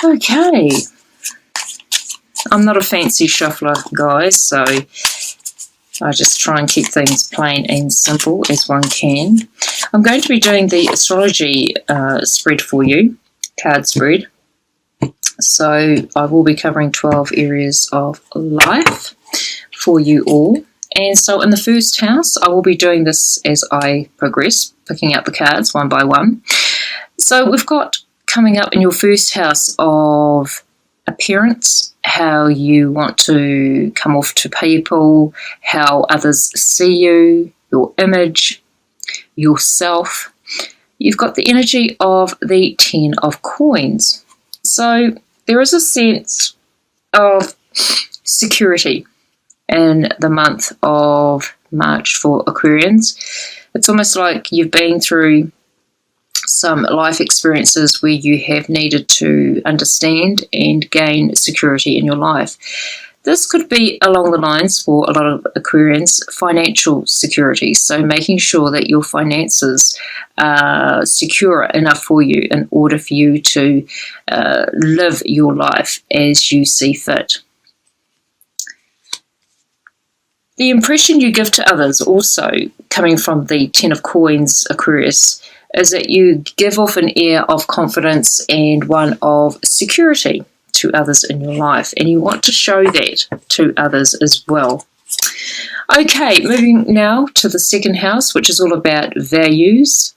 Okay. I'm not a fancy shuffler, guys, so I just try and keep things plain and simple as one can. I'm going to be doing the astrology spread for you, card spread. So I will be covering 12 areas of life for you all. And so in the first house, I will be doing this as I progress, picking out the cards one by one. So we've got coming up in your first house of appearance, how you want to come off to people, how others see you, your image, yourself. You've got the energy of the 10 of coins. So there is a sense of security in the month of March for Aquarians. It's almost like you've been through some life experiences where you have needed to understand and gain security in your life. This could be along the lines for a lot of Aquarians, financial security. So making sure that your finances are secure enough for you in order for you to live your life as you see fit. The impression you give to others also, coming from the 10 of coins, Aquarius, is that you give off an air of confidence and one of security to others in your life, and you want to show that to others as well. Okay, moving now to the second house, which is all about values,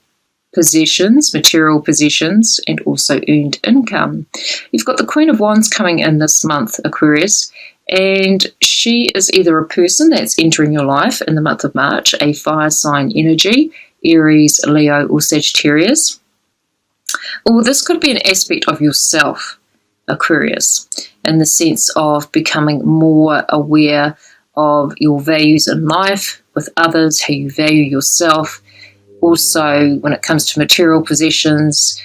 possessions, material possessions, and also earned income. You've got the Queen of Wands coming in this month, Aquarius, and she is either a person that's entering your life in the month of March, a fire sign energy, Aries, Leo, or Sagittarius. Or this could be an aspect of yourself, Aquarius, in the sense of becoming more aware of your values in life with others, how you value yourself. Also, when it comes to material possessions,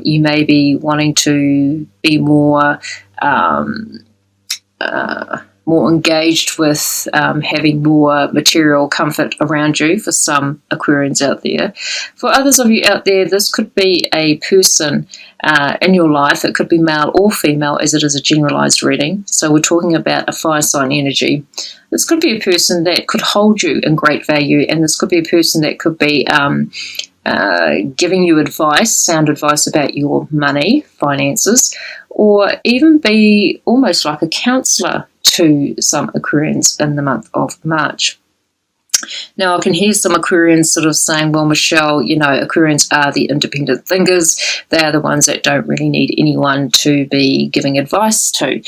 you may be wanting to be more engaged with having more material comfort around you for some Aquarians out there. For others of you out there, this could be a person in your life. It could be male or female, as it is a generalized reading. So we're talking about a fire sign energy. This could be a person that could hold you in great value, and this could be a person that could be giving you advice, sound advice about your money, finances, or even be almost like a counselor to some Aquarians in the month of March. Now, I can hear some Aquarians sort of saying, well, Michelle, you know, Aquarians are the independent thinkers. They are the ones that don't really need anyone to be giving advice to.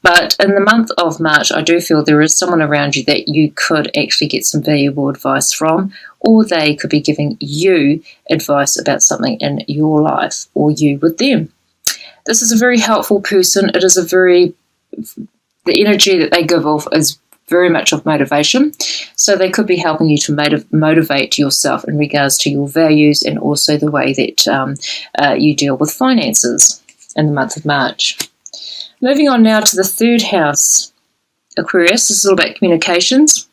But in the month of March, I do feel there is someone around you that you could actually get some valuable advice from, or they could be giving you advice about something in your life, or you with them. This is a very helpful person. It is the energy that they give off is very much of motivation. So they could be helping you to motivate yourself in regards to your values and also the way that you deal with finances in the month of March. Moving on now to the third house, Aquarius. This is all about communications.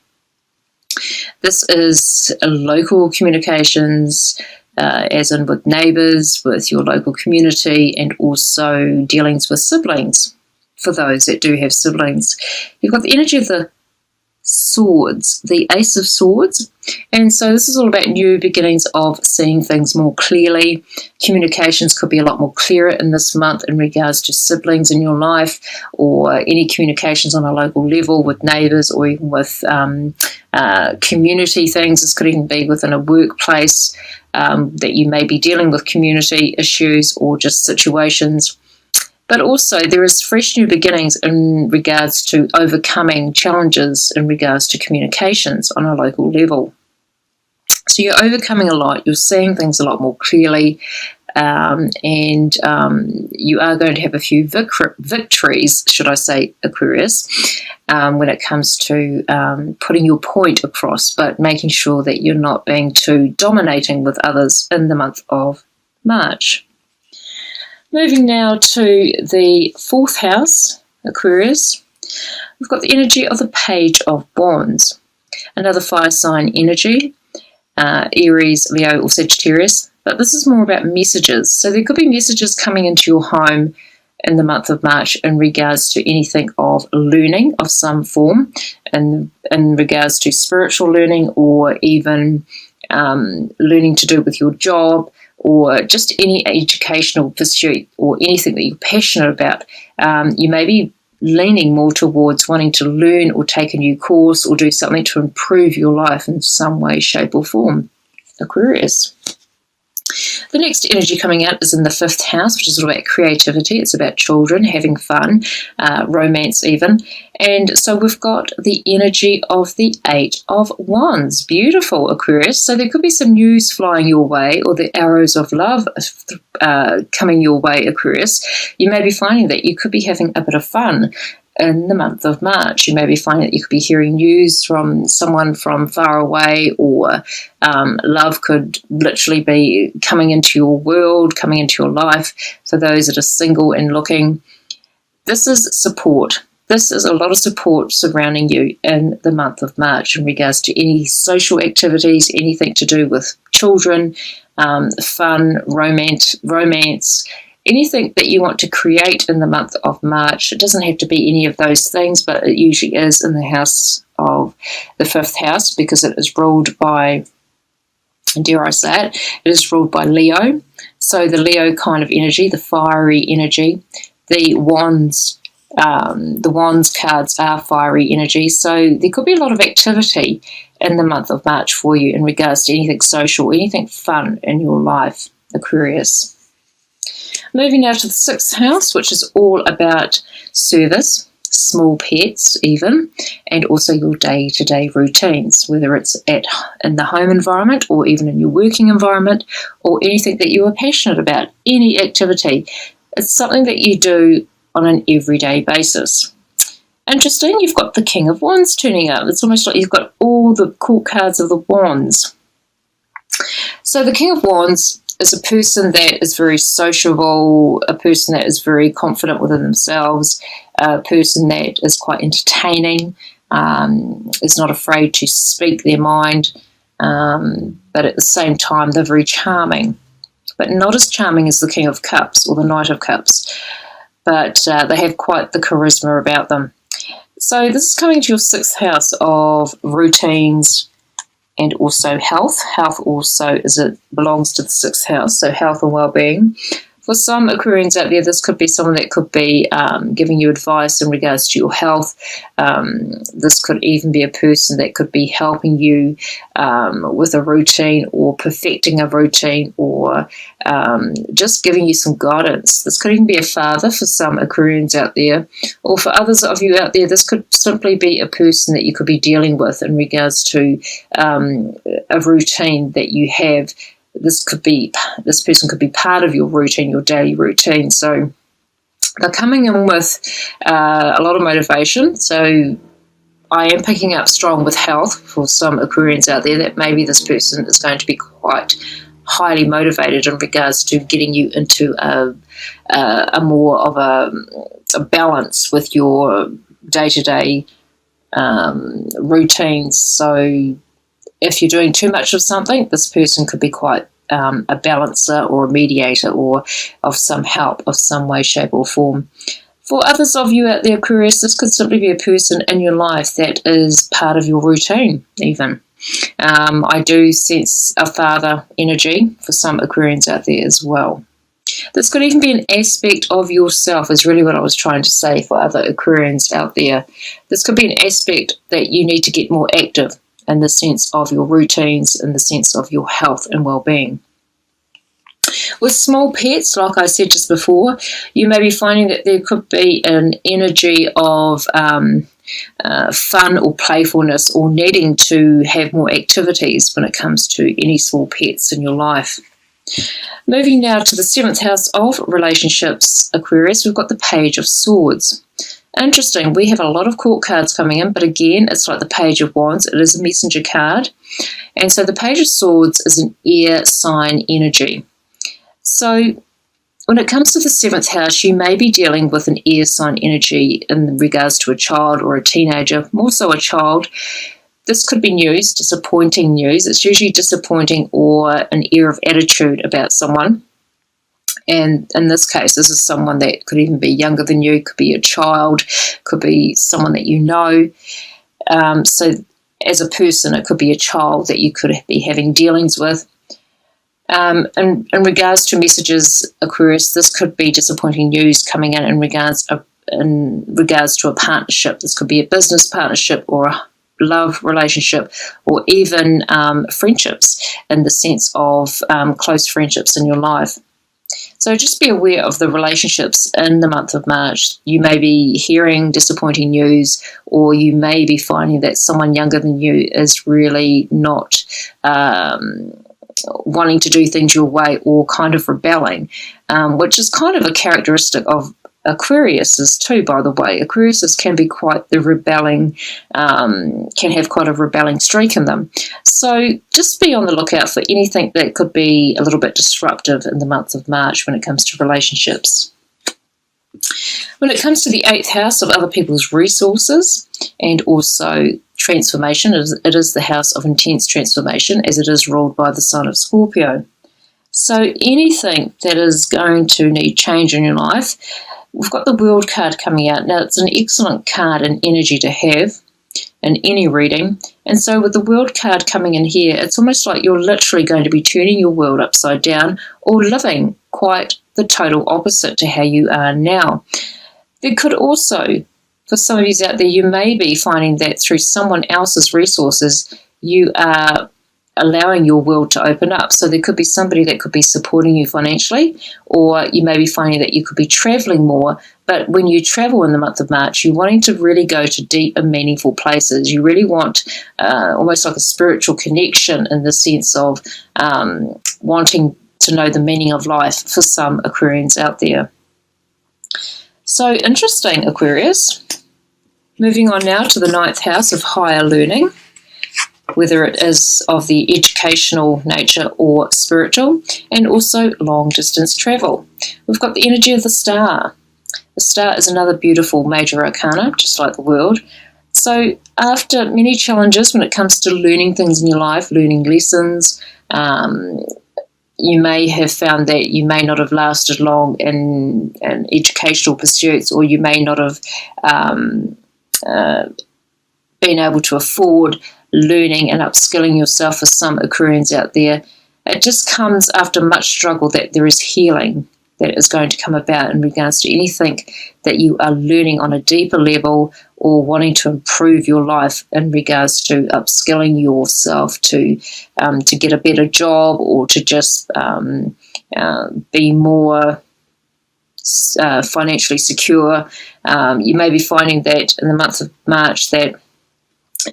This is local communications, as in with neighbours, with your local community, and also dealings with siblings, for those that do have siblings. You've got the energy of the swords, the Ace of Swords, and so this is all about new beginnings of seeing things more clearly. Communications could be a lot more clearer in this month in regards to siblings in your life, or any communications on a local level with neighbours, or even with community things. This could even be within a workplace, that you may be dealing with community issues or just situations. But also there is fresh new beginnings in regards to overcoming challenges in regards to communications on a local level. So you're overcoming a lot, you're seeing things a lot more clearly, and you are going to have a few victories, should I say, Aquarius, when it comes to putting your point across, but making sure that you're not being too dominating with others in the month of March. Moving now to the fourth house, Aquarius, we've got the energy of the Page of Wands, another fire sign energy, Aries, Leo, or Sagittarius, but this is more about messages. So there could be messages coming into your home in the month of March in regards to anything of learning of some form, and in regards to spiritual learning, or even learning to do with your job, or just any educational pursuit, or anything that you're passionate about. You may be leaning more towards wanting to learn or take a new course or do something to improve your life in some way, shape or form, Aquarius. The next energy coming out is in the 5th house, which is all about creativity. It's about children, having fun, romance even. And so we've got the energy of the 8 of Wands. Beautiful, Aquarius. So there could be some news flying your way, or the arrows of love coming your way, Aquarius. You may be finding that you could be having a bit of fun in the month of March. You may be finding that you could be hearing news from someone from far away, or love could literally be coming into your world, coming into your life. For those that are single and looking, this is support. This is a lot of support surrounding you in the month of March in regards to any social activities, anything to do with children, fun, romance, anything that you want to create in the month of March. It doesn't have to be any of those things, but it usually is in the house of the 5th house, because it is ruled by, dare I say it, it is ruled by Leo. So the Leo kind of energy, the fiery energy, the wands cards are fiery energy. So there could be a lot of activity in the month of March for you in regards to anything social, anything fun in your life, Aquarius. Moving now to the 6th house, which is all about service, small pets even, and also your day-to-day routines, whether it's in the home environment, or even in your working environment, or anything that you are passionate about, any activity. It's something that you do on an everyday basis. Interesting, you've got the King of Wands turning up. It's almost like you've got all the cool cards of the wands. So the King of Wands is a person that is very sociable, a person that is very confident within themselves, a person that is quite entertaining, is not afraid to speak their mind, but at the same time they're very charming, but not as charming as the King of Cups or the Knight of Cups, but they have quite the charisma about them. So this is coming to your 6th house of routines, and also health. Health also belongs to the 6th house, so health and well-being. For some Aquarians out there, this could be someone that could be giving you advice in regards to your health. This could even be a person that could be helping you with a routine, or perfecting a routine, or just giving you some guidance. This could even be a father for some Aquarians out there, or for others of you out there, this could simply be a person that you could be dealing with in regards to a routine that you have. This person could be part of your routine, your daily routine. So they're coming in with a lot of motivation. So I am picking up strong with health for some Aquarians out there, that maybe this person is going to be quite highly motivated in regards to getting you into a more of a balance with your day-to-day routines. So if you're doing too much of something, this person could be quite a balancer or a mediator, or of some help of some way, shape or form. For others of you out there, Aquarius, this could simply be a person in your life that is part of your routine even. I do sense a father energy for some Aquarians out there as well. This could even be an aspect of yourself, is really what I was trying to say for other Aquarians out there. This could be an aspect that you need to get more active in the sense of your routines, in the sense of your health and well-being. With small pets, like I said just before, you may be finding that there could be an energy of fun or playfulness, or needing to have more activities when it comes to any small pets in your life. Moving now to the 7th house of relationships, Aquarius, we've got the Page of Swords. Interesting, we have a lot of court cards coming in, but again, it's like the Page of Wands. It is a messenger card. And so the Page of Swords is an air sign energy. So when it comes to the 7th house, you may be dealing with an air sign energy in regards to a child or a teenager, more so a child. This could be news, disappointing news. It's usually disappointing, or an air of attitude about someone. And in this case, this is someone that could even be younger than you, could be a child, could be someone that you know. So as a person, it could be a child that you could be having dealings with. And in regards to messages, Aquarius, this could be disappointing news coming in regards to a partnership. This could be a business partnership or a love relationship, or even friendships, in the sense of close friendships in your life. So just be aware of the relationships in the month of March. You may be hearing disappointing news, or you may be finding that someone younger than you is really not wanting to do things your way, or kind of rebelling, which is kind of a characteristic of Aquariuses too, by the way. Aquariuses can be quite the rebelling, can have quite a rebelling streak in them. So just be on the lookout for anything that could be a little bit disruptive in the month of March when it comes to relationships. When it comes to the 8th house of other people's resources and also transformation, it is the house of intense transformation, as it is ruled by the sign of Scorpio. So anything that is going to need change in your life, we've got the World card coming out. Now, it's an excellent card and energy to have in any reading. And so with the World card coming in here, it's almost like you're literally going to be turning your world upside down, or living quite the total opposite to how you are now. There could also, for some of you out there, you may be finding that through someone else's resources, you are allowing your world to open up. So there could be somebody that could be supporting you financially, or you may be finding that you could be traveling more. But when you travel in the month of March, you're wanting to really go to deep and meaningful places. You really want almost like a spiritual connection, in the sense of wanting to know the meaning of life for some Aquarians out there. So interesting, Aquarius. Moving on now to the 9th house of higher learning, whether it is of the educational nature or spiritual, and also long-distance travel. We've got the energy of the star. The star is another beautiful major arcana, just like the world. So after many challenges when it comes to learning things in your life, learning lessons, you may have found that you may not have lasted long in educational pursuits, or you may not have been able to afford learning and upskilling yourself. For some Aquarians out there, it just comes after much struggle that there is healing that is going to come about in regards to anything that you are learning on a deeper level, or wanting to improve your life in regards to upskilling yourself to get a better job, or to just be more financially secure. You may be finding that in the month of March that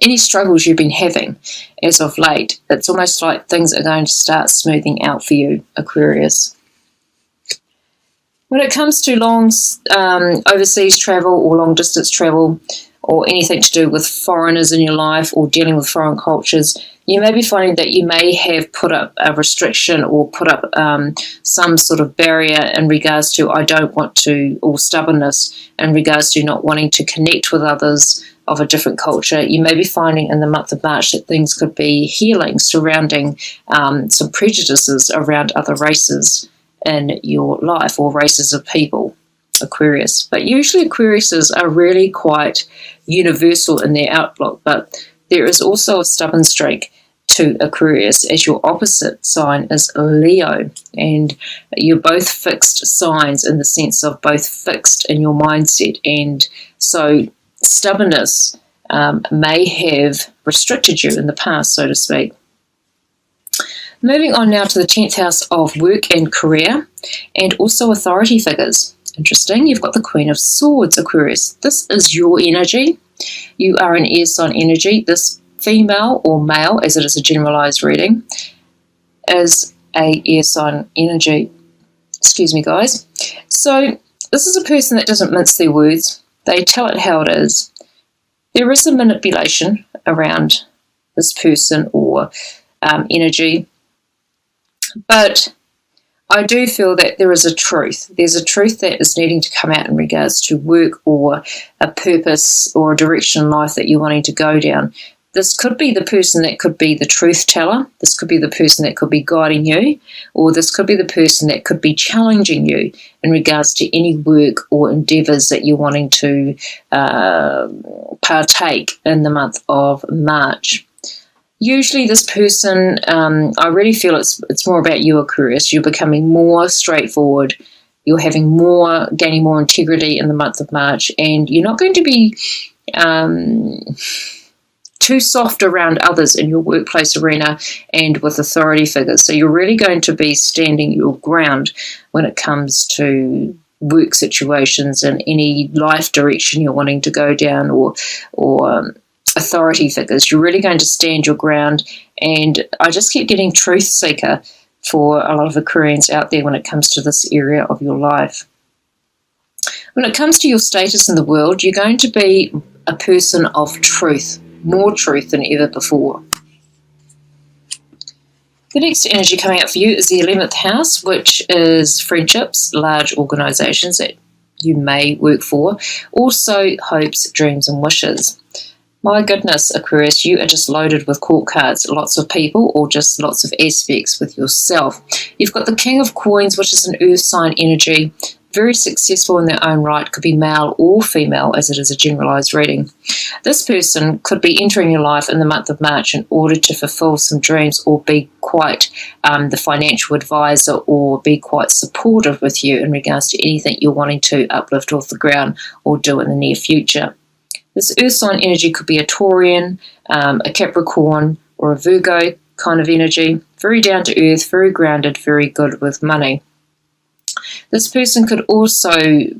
any struggles you've been having as of late, it's almost like things are going to start smoothing out for you, Aquarius. When it comes to long overseas travel or long distance travel, or anything to do with foreigners in your life, or dealing with foreign cultures, you may be finding that you may have put up a restriction, or put up some sort of barrier in regards to I don't want to, or stubbornness in regards to not wanting to connect with others of a different culture. You may be finding in the month of March that things could be healing surrounding some prejudices around other races in your life, or races of people, Aquarius. But usually Aquariuses are really quite universal in their outlook, but there is also a stubborn streak to Aquarius, as your opposite sign is Leo, and you're both fixed signs in the sense of both fixed in your mindset, and so stubbornness may have restricted you in the past, so to speak. Moving on now to the 10th house of work and career, and also authority figures. Interesting, you've got the Queen of Swords, Aquarius. This is your energy. You are an air sign energy. This female or male, as it is a generalized reading, is a air sign energy. Excuse me, guys. So this is a person that doesn't mince their words. They tell it how it is. There is a manipulation around this person or energy, but I do feel that there is a truth. There's a truth that is needing to come out in regards to work, or a purpose, or a direction in life that you're wanting to go down. This could be the person that could be the truth teller. This could be the person that could be guiding you, or this could be the person that could be challenging you in regards to any work or endeavours that you're wanting to partake in the month of March. Usually this person, I really feel it's more about you, Aquarius. You're becoming more straightforward. You're gaining more integrity in the month of March, and you're not going to be too soft around others in your workplace arena and with authority figures. So you're really going to be standing your ground when it comes to work situations and any life direction you're wanting to go down, or authority figures. You're really going to stand your ground, and I just keep getting truth seeker for a lot of Aquarians out there when it comes to this area of your life. When it comes to your status in the world, you're going to be a person of truth, more truth than ever before. The next energy coming up for you is the 11th house, which is friendships, large organisations that you may work for, also hopes, dreams and wishes. My goodness, Aquarius, you are just loaded with court cards, lots of people or just lots of aspects with yourself. You've got the King of Coins, which is an earth sign energy, very successful in their own right, could be male or female as it is a generalized reading. This person could be entering your life in the month of March in order to fulfill some dreams or be quite the financial advisor or be quite supportive with you in regards to anything you're wanting to uplift off the ground or do in the near future. This earth sign energy could be a Taurian, a Capricorn or a Virgo kind of energy, very down to earth, very grounded, very good with money. This person could also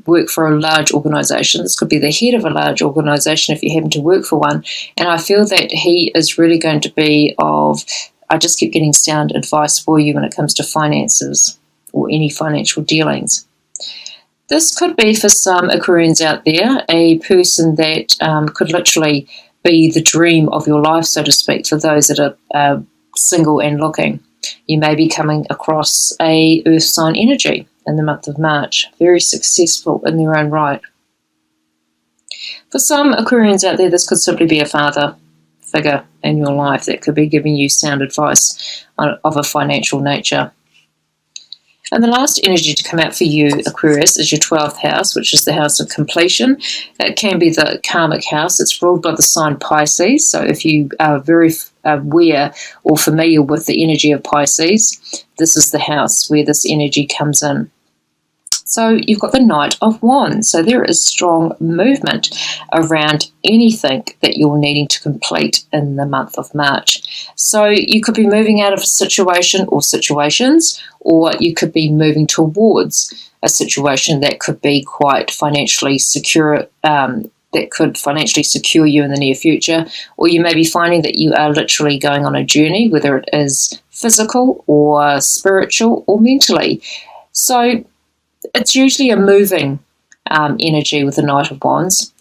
work for a large organisation. This could be the head of a large organisation if you happen to work for one. And I feel that he is really going to be I just keep getting sound advice for you when it comes to finances or any financial dealings. This could be for some Aquarians out there, a person that could literally be the dream of your life, so to speak, for those that are single and looking. You may be coming across a earth sign energy in the month of March, very successful in their own right. For some Aquarians out there, this could simply be a father figure in your life that could be giving you sound advice of a financial nature. And the last energy to come out for you, Aquarius, is your 12th house, which is the house of completion. It can be the karmic house. It's ruled by the sign Pisces. So if you are very aware or familiar with the energy of Pisces, this is the house where this energy comes in. So you've got the Knight of Wands. So there is strong movement around anything that you're needing to complete in the month of March. So you could be moving out of a situation or situations, or you could be moving towards a situation that could be quite financially secure, that could financially secure you in the near future, or you may be finding that you are literally going on a journey, whether it is physical or spiritual or mentally. So it's usually a moving energy with the Knight of Wands.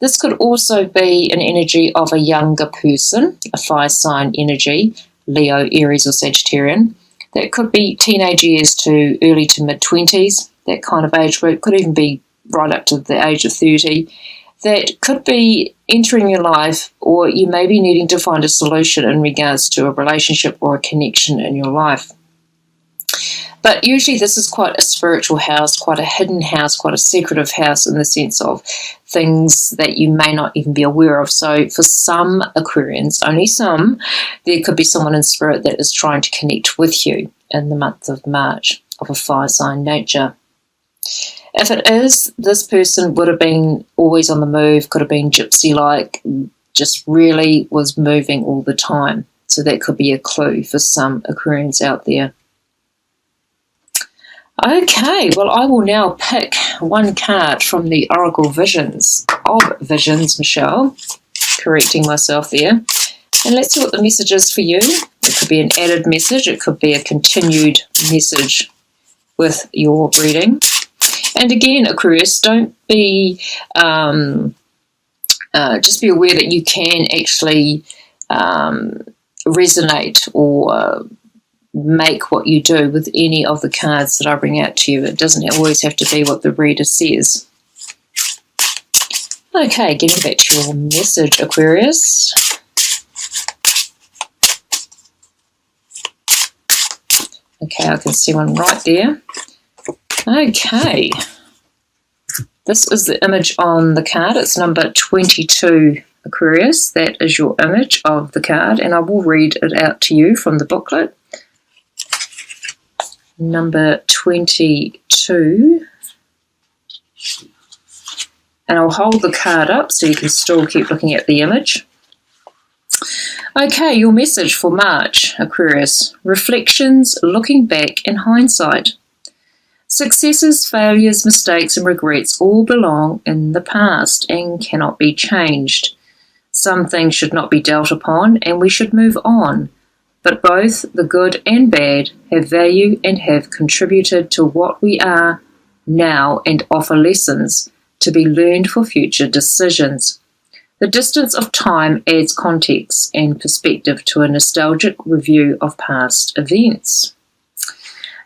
This could also be an energy of a younger person, a fire sign energy, Leo, Aries or Sagittarian. That could be teenage years to early to mid-20s, that kind of age group. Could even be right up to the age of 30. That could be entering your life, or you may be needing to find a solution in regards to a relationship or a connection in your life. But usually this is quite a spiritual house, quite a hidden house, quite a secretive house in the sense of things that you may not even be aware of. So for some Aquarians, only some, there could be someone in spirit that is trying to connect with you in the month of March of a fire sign nature. If it is, this person would have been always on the move, could have been gypsy-like, just really was moving all the time. So that could be a clue for some Aquarians out there. Okay, well, I will now pick one card from the Oracle Visions of Visions, Michelle, correcting myself there. And let's see what the message is for you. It could be an added message. It could be a continued message with your reading. And again, Aquarius, don't be, just be aware that you can actually resonate or make what you do with any of the cards that I bring out to you. It doesn't always have to be what the reader says. Okay, getting back to your message, Aquarius. Okay, I can see one right there. Okay. This is the image on the card. It's number 22, Aquarius. That is your image of the card, and I will read it out to you from the booklet. Number 22. And I'll hold the card up so you can still keep looking at the image. Okay, your message for March, Aquarius. Reflections, looking back in hindsight. Successes, failures, mistakes, and regrets all belong in the past and cannot be changed. Some things should not be dealt upon, and we should move on. But both the good and bad have value and have contributed to what we are now and offer lessons to be learned for future decisions. The distance of time adds context and perspective to a nostalgic review of past events.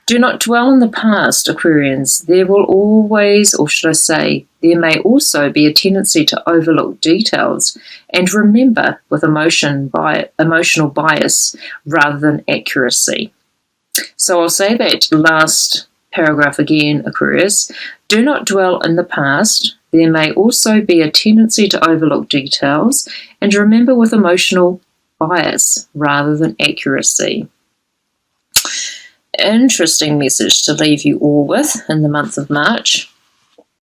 Do not dwell on the past, Aquarians. There will always, or should I say, there may also be a tendency to overlook details and remember with emotional bias rather than accuracy. So I'll say that last paragraph again, Aquarius. Do not dwell in the past. There may also be a tendency to overlook details and remember with emotional bias rather than accuracy. Interesting message to leave you all with in the month of March.